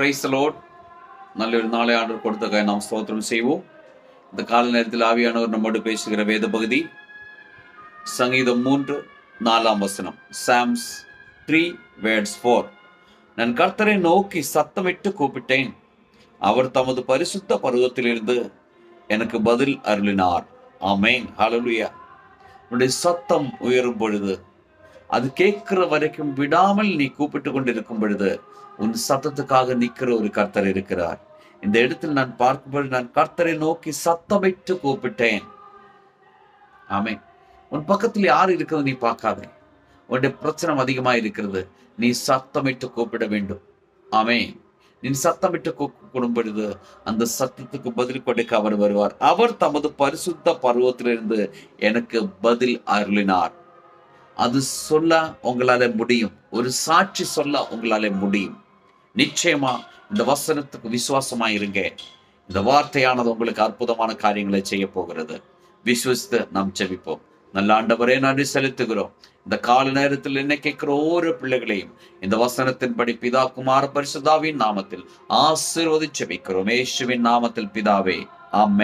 Praise the Lord. நல்லொரு நாளை ஆண்டவர் கொடுத்தக்காக நாம் ஸ்தோத்திரம் செய்வோம். இந்த கால நேரத்தில் ஆவியானவர் நம்மோடு பேசுகிற வேத பகுதி சங்கீதம் 3:4 Psalms 3:4. நான் கர்த்தரை நோக்கி சத்தமிட்டு கூப்பிட்டேன், அவர் தமது பரிசுத்த பர்வதத்திலிருந்து எனக்கு பதில் அருளினார். ஆமென், ஹல்லேலூயா. உன்னுடைய சத்தம் உயரும் பொழுது, அது கேட்கிற வரைக்கும் விடாமல் நீ கூப்பிட்டு கொண்டிருக்கும் பொழுது, உன் சத்தத்துக்காக நிற்கிற ஒரு கர்த்தர் இருக்கிறார். இந்த இடத்தில் நான் பார்க்கும்போது, நான் கர்த்தரை நோக்கி சத்தமிட்டு கூப்பிட்டேன். ஆமென். உன் பக்கத்தில் யார் இருக்கிறது நீ பார்க்காதே. உன்னுடைய பிரச்சனை அதிகமா இருக்கிறது, நீ சத்தமிட்டு கூப்பிட வேண்டும். ஆமென். நீ சத்தமிட்டு கூப்பிடும் பொழுது அந்த சத்தத்துக்கு பதில் கொடுக்க அவர் வருவார். அவர் தமது பரிசுத்த பர்வதத்திலிருந்து எனக்கு பதில் அருளினார். அது சொல்ல உங்களால முடியும். ஒரு சாட்சி சொல்ல உங்களால முடியும். நிச்சயமா இந்த வசனத்துக்கு விசுவாசமா இருங்க. இந்த வார்த்தையானது உங்களுக்கு அற்புதமான காரியங்களை செய்ய போகிறது. விசுவசித்து நாம் ஜெபிப்போம். நல்ல ஆண்டவரே, நன்றி செலுத்துகிறோம். இந்த கால நேரத்தில் என்ன கேட்கிற ஒவ்வொரு பிள்ளைகளையும் இந்த வசனத்தின்படி பிதா குமார பரிசுத்தாவின் நாமத்தில் ஆசீர்வதித்து ஜெபிக்கிறோம். இயேசுவின் நாமத்தில் பிதாவே, ஆமென்.